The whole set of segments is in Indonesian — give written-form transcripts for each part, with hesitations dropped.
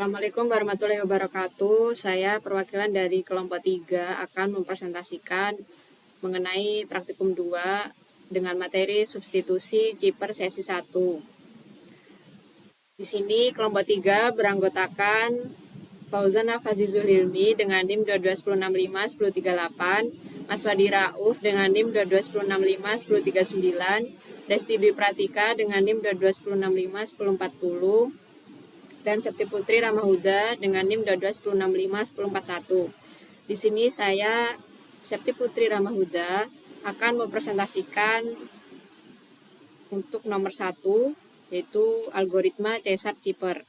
Assalamualaikum warahmatullahi wabarakatuh. Saya perwakilan dari kelompok 3 akan mempresentasikan mengenai praktikum 2 dengan materi substitusi Ciper sesi 1. Di sini kelompok 3 beranggotakan Fauzana Fazizul Hilmi dengan NIM 2210651038, Mas Wadi Rauf dengan NIM 2210651039, Desti Dwi Pratika dengan NIM 2210651040, dan Septi Putri Ramahuda dengan NIM 2210651041. Di sini saya, Septi Putri Ramahuda, akan mempresentasikan untuk nomor 1, yaitu algoritma Caesar-Ciper.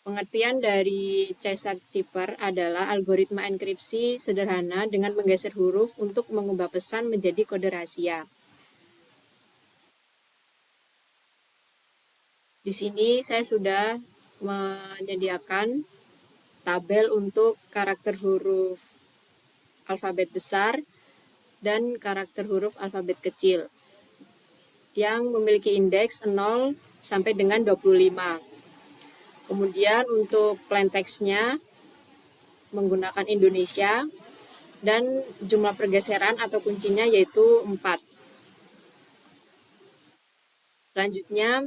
Pengertian dari Caesar-Ciper adalah algoritma enkripsi sederhana dengan menggeser huruf untuk mengubah pesan menjadi kode rahasia. Di sini saya sudah menyediakan tabel untuk karakter huruf alfabet besar dan karakter huruf alfabet kecil yang memiliki indeks 0 sampai dengan 25. Kemudian untuk plain text-nya menggunakan Indonesia dan jumlah pergeseran atau kuncinya yaitu 4. Selanjutnya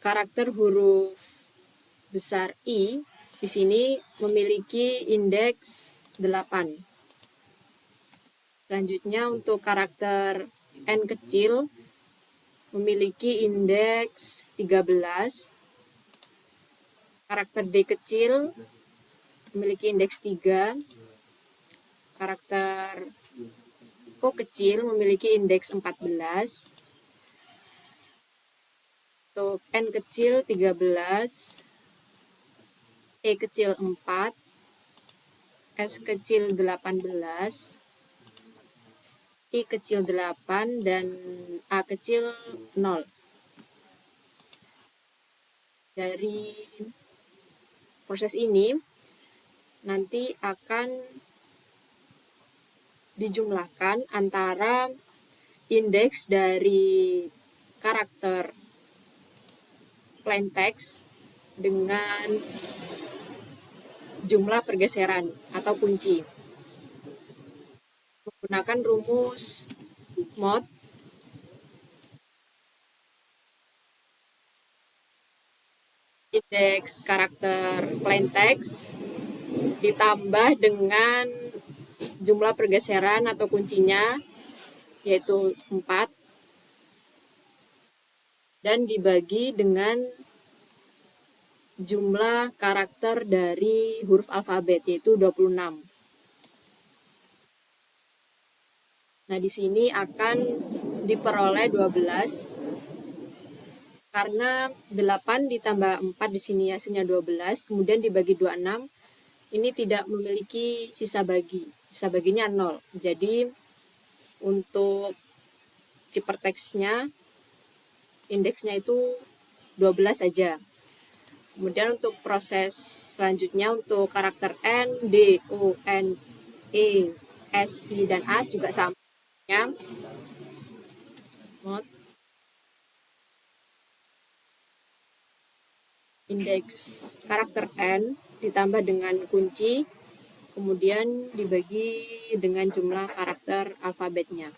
karakter huruf besar I di sini memiliki indeks 8. Selanjutnya untuk karakter N kecil memiliki indeks 13. Karakter D kecil memiliki indeks 3. Karakter O kecil memiliki indeks 14. Untuk N kecil 13. E kecil 4. S kecil 18. I kecil 8 dan A kecil 0. Dari proses ini nanti akan dijumlahkan antara indeks dari karakter plain text dengan jumlah pergeseran atau kunci menggunakan rumus mod. Indeks karakter plain text ditambah dengan jumlah pergeseran atau kuncinya yaitu 4 dan dibagi dengan jumlah karakter dari huruf alfabet yaitu 26. Nah, di sini akan diperoleh 12 karena 8 ditambah 4 di sini hasilnya 12, kemudian dibagi 26, ini tidak memiliki sisa bagi. Sisa baginya 0. Jadi untuk cipertext-nya indeksnya itu 12 saja. Kemudian untuk proses selanjutnya untuk karakter N, D, O, N, E, S, I, dan A juga sama. Mod indeks karakter N ditambah dengan kunci, kemudian dibagi dengan jumlah karakter alfabetnya.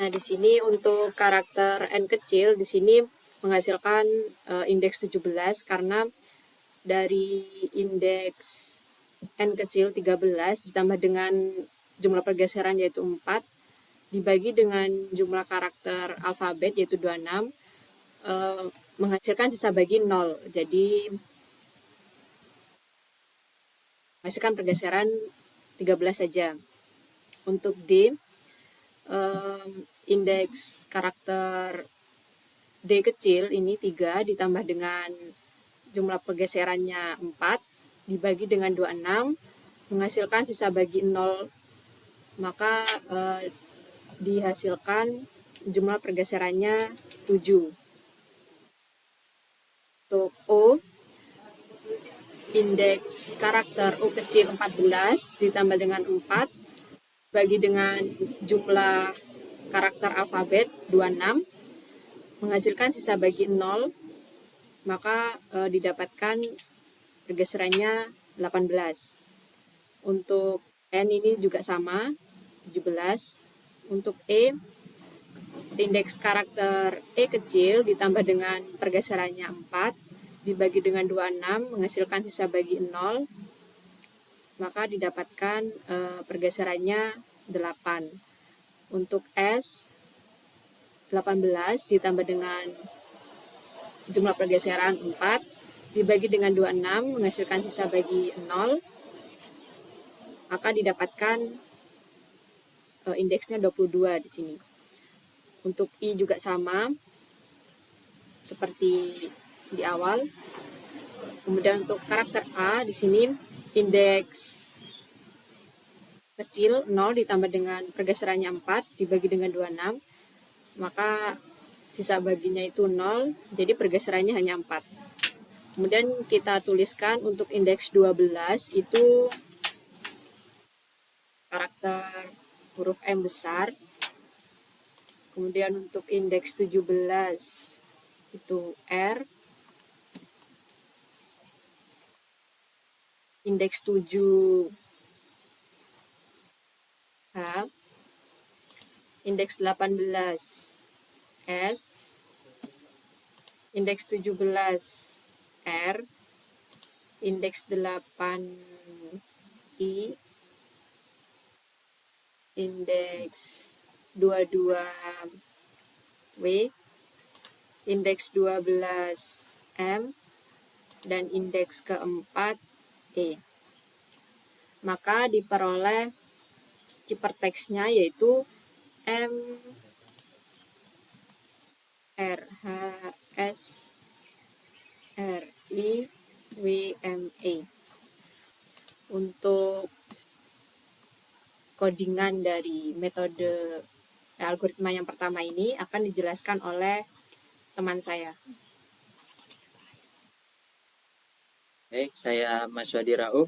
Nah, di sini untuk karakter n kecil di sini menghasilkan indeks 17 karena dari indeks n kecil 13 ditambah dengan jumlah pergeseran yaitu 4 dibagi dengan jumlah karakter alfabet yaitu 26 menghasilkan sisa bagi 0. Jadi menghasilkan pergeseran 13 saja. Untuk D, indeks karakter D kecil ini 3 ditambah dengan jumlah pergeserannya 4 dibagi dengan 26 menghasilkan sisa bagi 0, maka dihasilkan jumlah pergeserannya 7. Untuk O, indeks karakter O kecil 14 ditambah dengan 4 bagi dengan jumlah karakter alfabet 26 menghasilkan sisa bagi 0, maka didapatkan pergeserannya 18. Untuk N ini juga sama, 17. Untuk E, indeks karakter E kecil ditambah dengan pergeserannya 4 dibagi dengan 26 menghasilkan sisa bagi 0, maka didapatkan pergeserannya 8. Untuk S, 18 ditambah dengan jumlah pergeseran 4 dibagi dengan 26 menghasilkan sisa bagi 0, maka didapatkan indeksnya 22 di sini. Untuk I juga sama seperti di awal. Kemudian untuk karakter A di sini indeks kecil 0 ditambah dengan pergeserannya 4 dibagi dengan 26, maka sisa baginya itu 0, jadi pergeserannya hanya 4. Kemudian kita tuliskan untuk indeks 12 itu karakter huruf M besar. Kemudian untuk indeks 17 itu R. Indeks 7 H. Indeks 18 S. Indeks 17 R. Indeks 8 I. Indeks 22 W. Indeks 12 M. Dan indeks keempat E. Maka diperoleh ciperteksnya yaitu M R H S R I W M E. Untuk codingan dari metode algoritma yang pertama ini akan dijelaskan oleh teman saya. Baik, saya Mas Wadi Rauf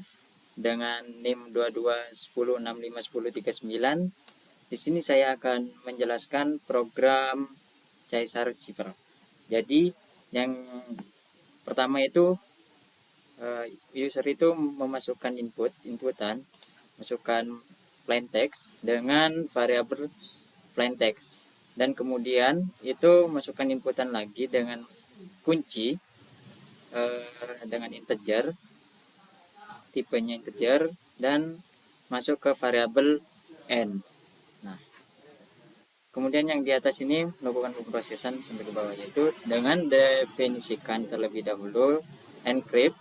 dengan NIM 2210651039. Di sini saya akan menjelaskan program Caesar Cipher. Jadi yang pertama itu user itu memasukkan inputan, masukkan plain text dengan variabel plain text, dan kemudian itu masukkan inputan lagi dengan kunci dengan integer, tipenya integer, dan masuk ke variabel n. Nah, kemudian yang di atas ini melakukan pemrosesan sampai ke bawah, yaitu dengan definisikan terlebih dahulu encrypt.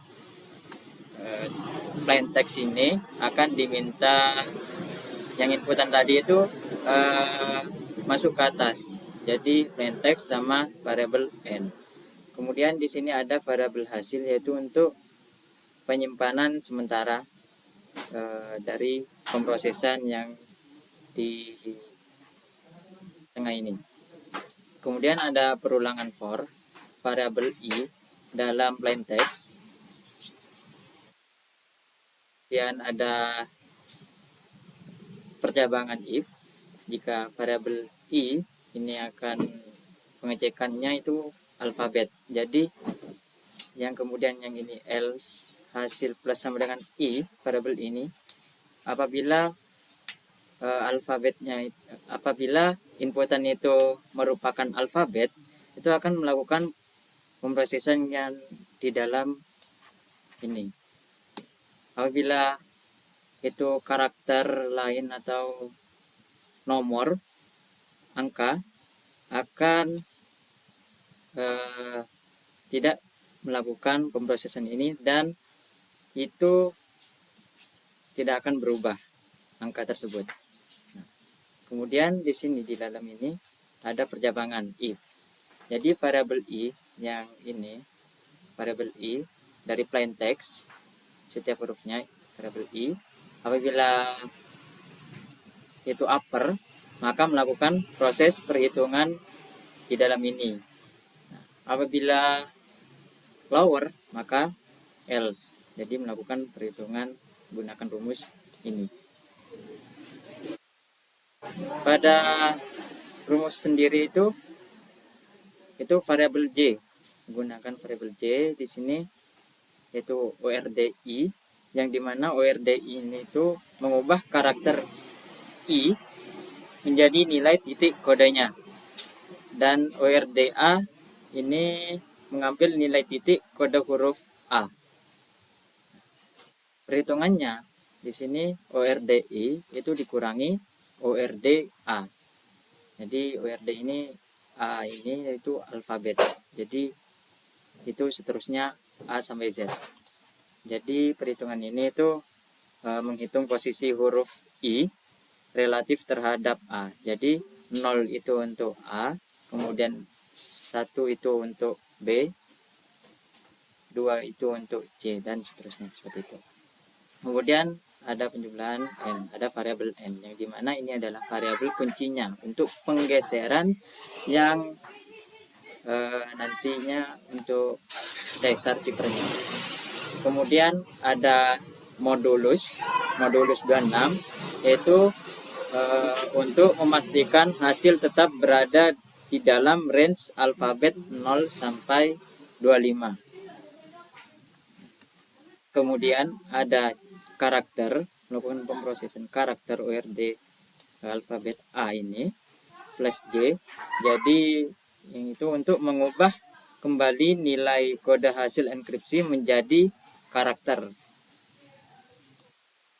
Plain text ini akan diminta yang inputan tadi itu masuk ke atas, jadi plain text sama variabel n. Kemudian di sini ada variabel hasil, yaitu untuk penyimpanan sementara dari pemrosesan yang di tengah ini. Kemudian ada perulangan for variabel i dalam plain text. Kemudian ada percabangan if jika variabel i ini akan pengecekannya itu alfabet. Jadi yang kemudian yang ini else hasil plus sama dengan i variabel ini, apabila alfabetnya, apabila inputan itu merupakan alfabet, itu akan melakukan pemrosesan yang di dalam ini. Apabila itu karakter lain atau nomor, angka, akan tidak melakukan pemrosesan ini, dan itu tidak akan berubah angka tersebut. Nah, kemudian di sini di dalam ini ada perjabangan if. Jadi variabel i yang ini, variabel i dari plain text, setiap hurufnya variabel i, apabila itu upper, maka melakukan proses perhitungan di dalam ini. Nah, apabila lower, maka else. Jadi melakukan perhitungan gunakan rumus ini. Pada rumus sendiri itu variabel j. Gunakan variabel j di sini yaitu ORDI, yang dimana ORDI ini itu mengubah karakter i menjadi nilai titik kodenya, dan ORDA ini mengambil nilai titik kode huruf A. Perhitungannya di sini ORDI itu dikurangi ORDA. Jadi ORD ini A ini yaitu alfabet. Jadi itu seterusnya A sampai Z. Jadi perhitungan ini itu menghitung posisi huruf I relatif terhadap A. Jadi 0 itu untuk A, kemudian 1 itu untuk B, 2 itu untuk C, dan seterusnya seperti itu. Kemudian ada penjumlahan n, ada variabel n, yang dimana ini adalah variabel kuncinya untuk penggeseran yang nantinya untuk caesar ciphernya. Kemudian ada modulus 26, yaitu untuk memastikan hasil tetap berada di dalam range alfabet 0 sampai 25. Kemudian ada karakter, melakukan pemrosesan karakter ORD alfabet A ini plus J. Jadi yang itu untuk mengubah kembali nilai kode hasil enkripsi menjadi karakter.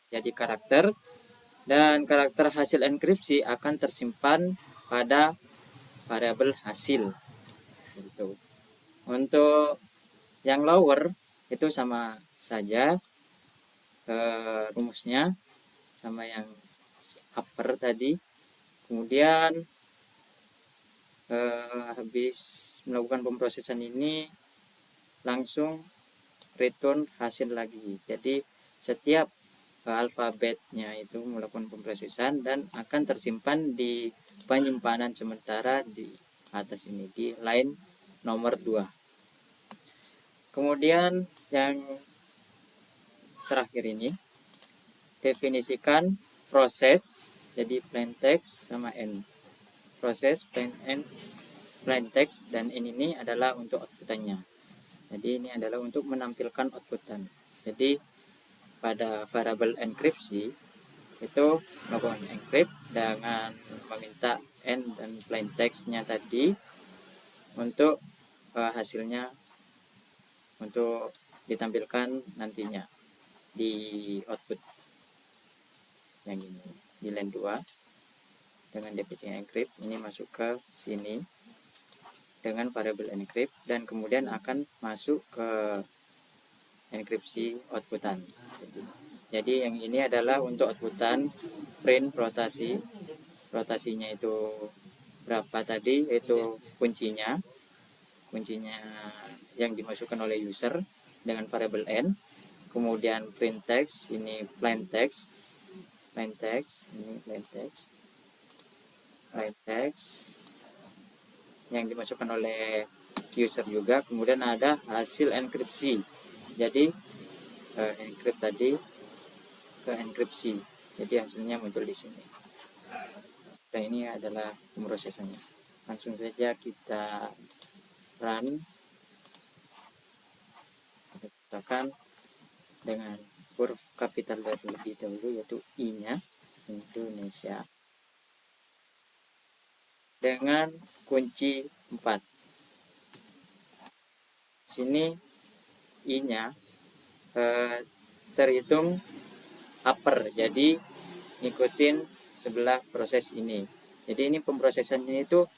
Jadi karakter, dan karakter hasil enkripsi akan tersimpan pada variabel hasil. Gitu. Untuk yang lower itu sama saja rumusnya sama yang upper tadi. Kemudian habis melakukan pemrosesan ini langsung return hasil lagi. Jadi setiap alfabetnya itu melakukan pemrosesan dan akan tersimpan di penyimpanan sementara di atas ini di line nomor 2. Kemudian yang terakhir ini definisikan proses, jadi plain text sama n. Proses plain text dan ini adalah untuk outputannya. Jadi ini adalah untuk menampilkan outputan. Jadi pada variabel enkripsi itu melakukan encrypt dengan meminta n dan plain textnya tadi untuk hasilnya untuk ditampilkan nantinya di output yang ini di line 2 dengan definisi encrypt. Ini masuk ke sini dengan variabel encrypt dan kemudian akan masuk ke enkripsi outputan. Jadi yang ini adalah untuk outputan print rotasinya itu berapa tadi, itu kuncinya yang dimasukkan oleh user dengan variabel n. Kemudian print text, ini plain text ini plain text yang dimasukkan oleh user juga. Kemudian ada hasil enkripsi, jadi encrypt tadi ke enkripsi, jadi hasilnya muncul di sini. Dan ini adalah pemrosesannya. Langsung saja kita run, kita ciptakan dengan huruf kapital terlebih dahulu yaitu i nya. Indonesia dengan kunci 4. Sini I-nya terhitung upper, jadi ngikutin sebelah proses ini. Jadi ini pemrosesannya itu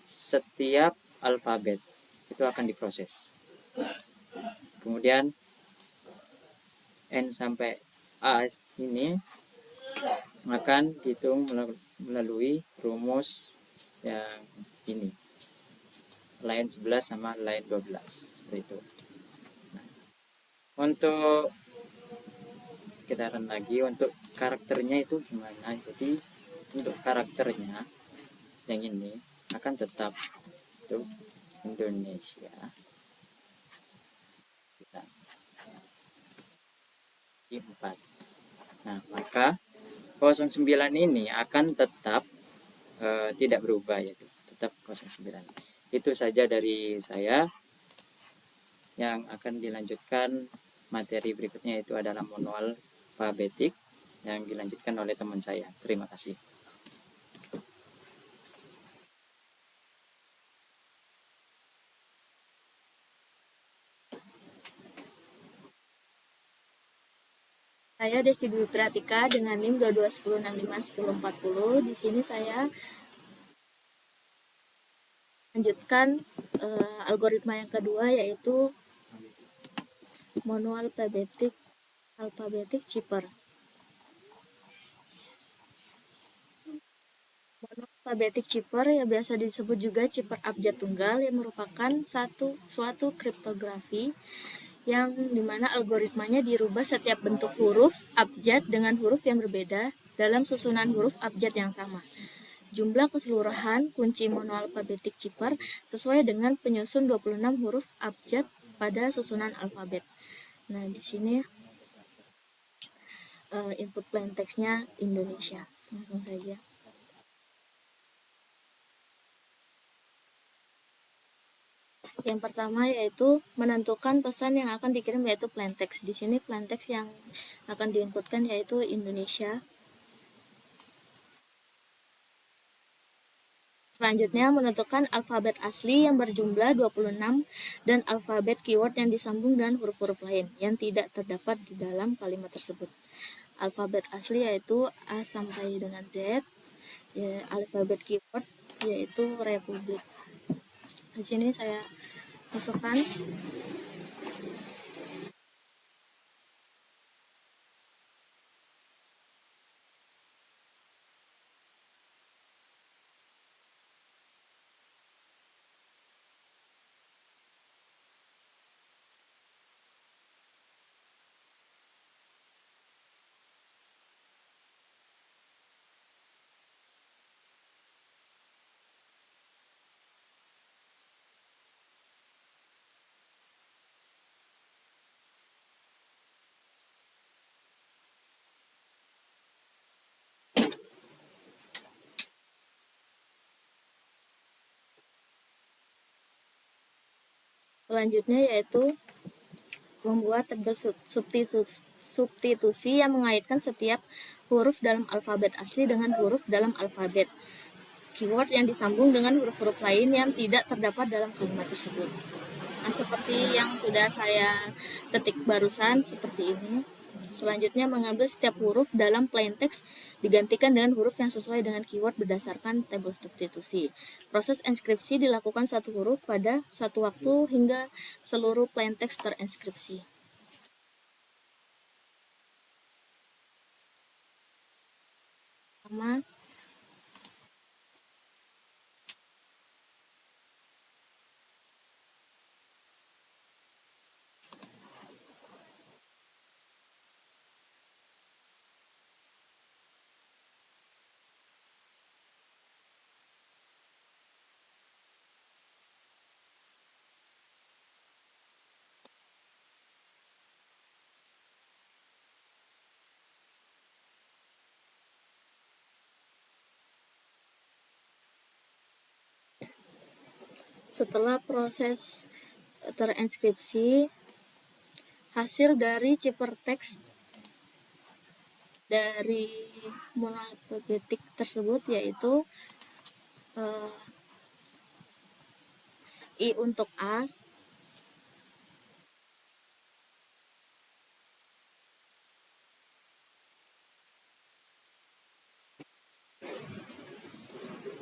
setiap alfabet itu akan diproses. Kemudian N sampai A ini akan dihitung melalui rumus yang ini, line 11 sama line 12 seperti itu. Nah, untuk kita run lagi, untuk karakternya itu gimana. Jadi untuk karakternya yang ini akan tetap itu Indonesia. Kita 4. Nah, maka 09 ini akan tetap tidak berubah, yaitu tetap 09. Itu saja dari saya. Yang akan dilanjutkan materi berikutnya itu adalah manual alfabetik yang dilanjutkan oleh teman saya. Terima kasih. Saya Desti Dwi Pratika dengan NIM 2210651040. Di sini saya lanjutkan algoritma yang kedua, yaitu manual alfabetik chipper. Manual alfabetik chipper yang biasa disebut juga chipper abjad tunggal, yang merupakan suatu kriptografi yang dimana algoritmanya dirubah setiap bentuk huruf abjad dengan huruf yang berbeda dalam susunan huruf abjad yang sama. Jumlah keseluruhan kunci manual alfabetik chipper sesuai dengan penyusun 26 huruf abjad pada susunan alfabet. Nah, di sini input plain text-nya Indonesia. Langsung saja. Yang pertama yaitu menentukan pesan yang akan dikirim, yaitu plain text. Di sini plain text yang akan diinputkan yaitu Indonesia. Selanjutnya menentukan alfabet asli yang berjumlah 26 dan alfabet keyword yang disambung dengan huruf-huruf lain yang tidak terdapat di dalam kalimat tersebut. Alfabet asli yaitu A sampai dengan Z. Alfabet keyword yaitu Republik. Di sini saya masukkan selanjutnya yaitu membuat tabel substitusi yang mengaitkan setiap huruf dalam alfabet asli dengan huruf dalam alfabet keyword yang disambung dengan huruf-huruf lain yang tidak terdapat dalam kalimat tersebut. Nah, seperti yang sudah saya ketik barusan seperti ini. Selanjutnya mengambil setiap huruf dalam plain text digantikan dengan huruf yang sesuai dengan keyword berdasarkan tabel substitusi. Proses enskripsi dilakukan satu huruf pada satu waktu hingga seluruh plain text terenskripsi. Pertama, setelah proses terenskripsi, hasil dari chipper text dari monoalfabetik tersebut yaitu I untuk A,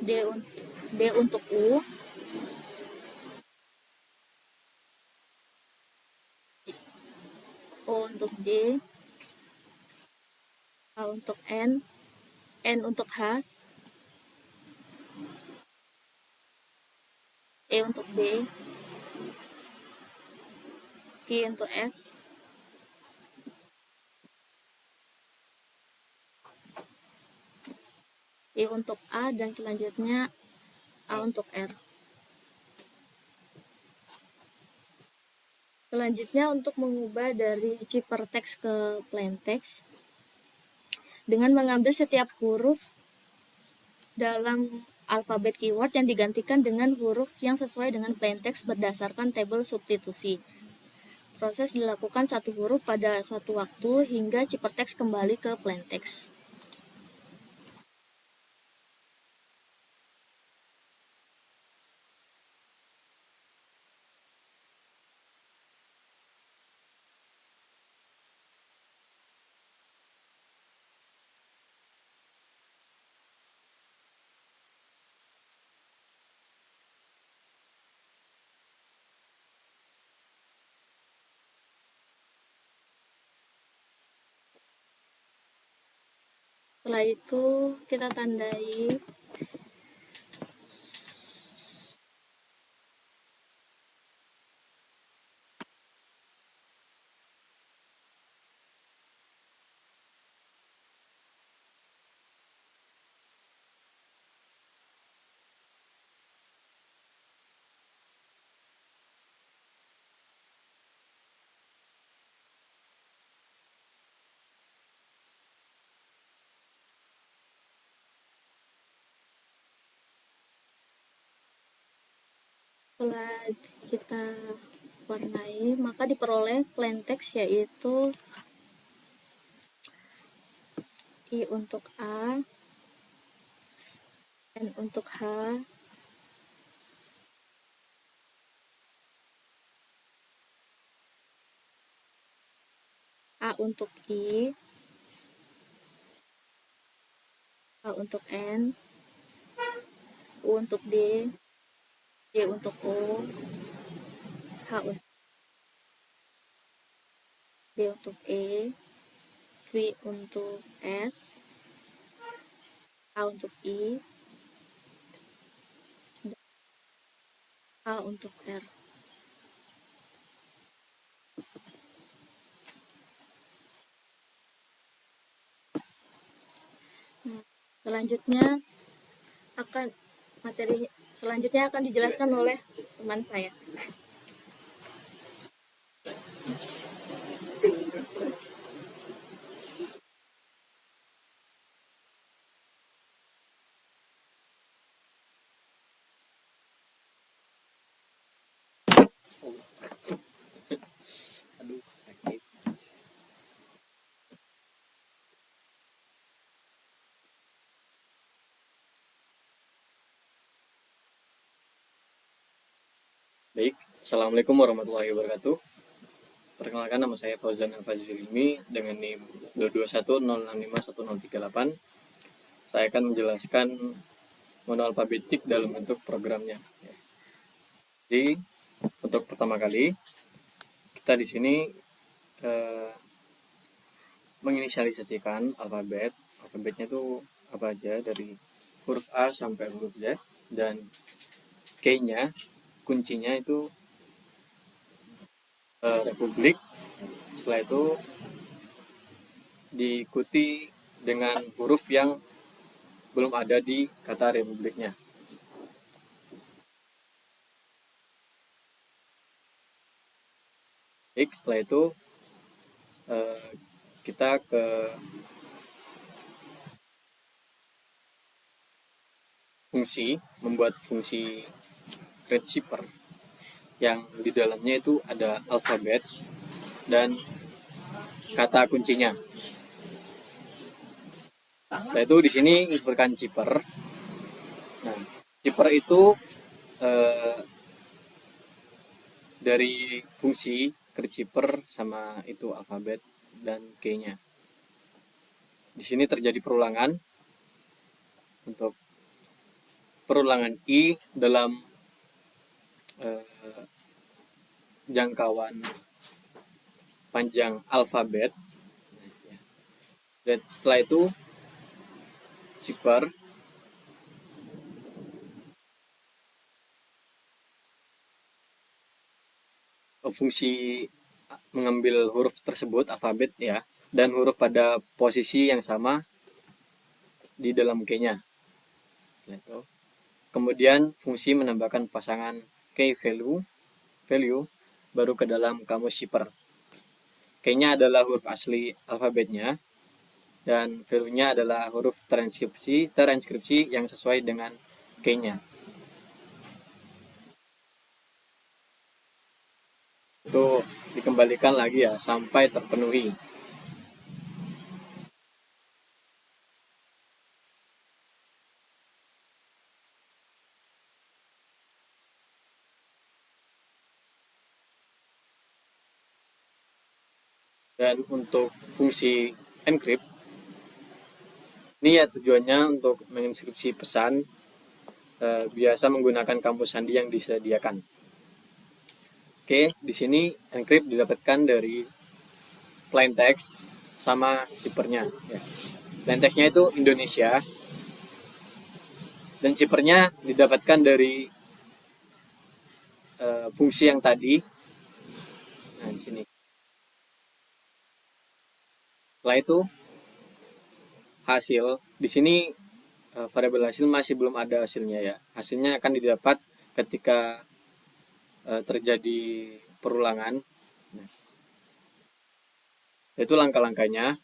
D untuk U, O untuk J, A untuk N untuk H, E untuk B, Q untuk S, I untuk A, dan selanjutnya A untuk R. Selanjutnya untuk mengubah dari ciphertext ke plaintext dengan mengambil setiap huruf dalam alfabet keyword yang digantikan dengan huruf yang sesuai dengan plaintext berdasarkan tabel substitusi. Proses dilakukan satu huruf pada satu waktu hingga ciphertext kembali ke plaintext. Setelah itu kita tandai setelah kita warnai, maka diperoleh plaintext yaitu I untuk A, N untuk H, A untuk I, A untuk N, U untuk D, Y untuk O, H untuk D untuk E, Q untuk S, A untuk I, dan A untuk R. Selanjutnya materi selanjutnya akan dijelaskan oleh teman saya. Aduh, sakit. Baik, Assalamualaikum warahmatullahi wabarakatuh. Perkenalkan, nama saya Fauzan Al-Fazil Ilmi dengan NIM 221065138. Saya akan menjelaskan monoalfabetik dalam bentuk programnya. Jadi, untuk pertama kali kita di sini menginisialisasikan alfabet. Alfabetnya itu apa aja dari huruf A sampai huruf Z, dan K-nya kuncinya itu Republik. Setelah itu diikuti dengan huruf yang belum ada di kata republiknya. Baik, setelah itu kita ke fungsi, membuat fungsi create shipper yang di dalamnya itu ada alfabet dan kata kuncinya. Setelah itu di sini berikan zipper. Nah, zipper itu dari fungsi create zipper sama itu alfabet dan key-nya. Di sini terjadi perulangan untuk perulangan i dalam jangkauan panjang alfabet. Dan setelah itu zipper fungsi mengambil huruf tersebut alfabet ya, dan huruf pada posisi yang sama di dalam key-nya. Setelah itu kemudian fungsi menambahkan pasangan key value baru ke dalam kamus zipper. Key-nya adalah huruf asli alfabetnya dan value-nya adalah huruf transkripsi yang sesuai dengan key-nya. Itu dikembalikan lagi ya sampai terpenuhi. Dan untuk fungsi encrypt ini ya tujuannya untuk menginskripsi pesan biasa menggunakan kamus sandi yang disediakan. Oke, di sini encrypt didapatkan dari plain text sama zippernya. Ya. Plain textnya itu Indonesia dan zippernya didapatkan dari fungsi yang tadi. Nah, di sini. Setelah itu hasil di sini variabel hasil masih belum ada hasilnya ya. Hasilnya akan didapat ketika terjadi perulangan. Nah, itu langkah-langkahnya.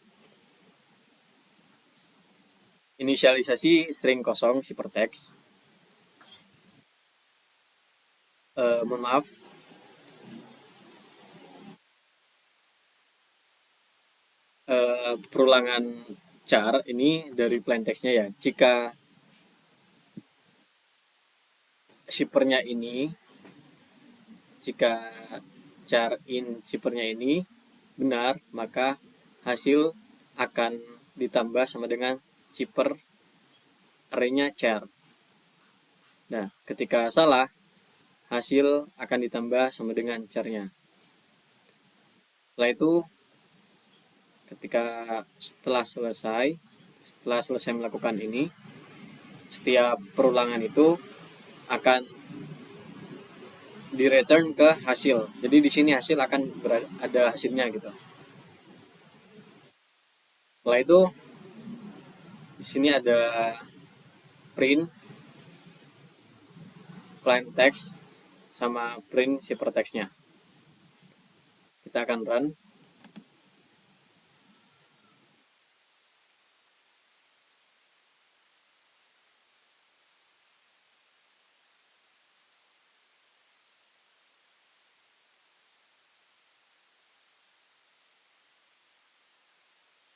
Inisialisasi string kosong ciphertext. Mohon maaf. Perulangan char ini dari plain text-nya ya. Jika zippernya ini, jika char in zippernya ini benar, maka hasil akan ditambah sama dengan zipper array-nya char. Nah, ketika salah, hasil akan ditambah sama dengan char-nya. Setelah itu, setelah selesai melakukan ini, setiap perulangan itu akan di return ke hasil. Jadi di sini hasil akan ada hasilnya gitu. Setelah itu di sini ada print plain text sama print ciphertext-nya. Kita akan run.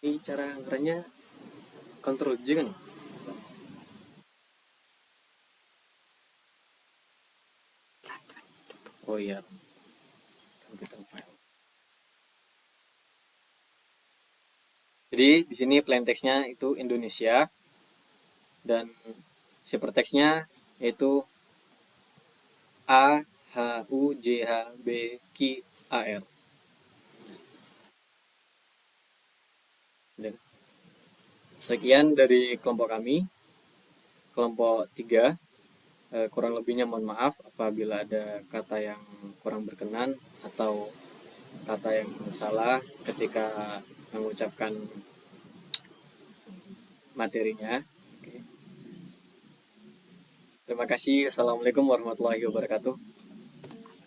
Ini cara kerennya Ctrl J kan? Oh iya, computer file. Jadi di sini plain text-nya itu Indonesia dan ciphertext-nya yaitu A H U J H B Q A R. Dan sekian dari kelompok kami, kelompok 3. Kurang lebihnya mohon maaf apabila ada kata yang kurang berkenan atau kata yang salah ketika mengucapkan materinya. Oke. Terima kasih. Assalamualaikum warahmatullahi wabarakatuh.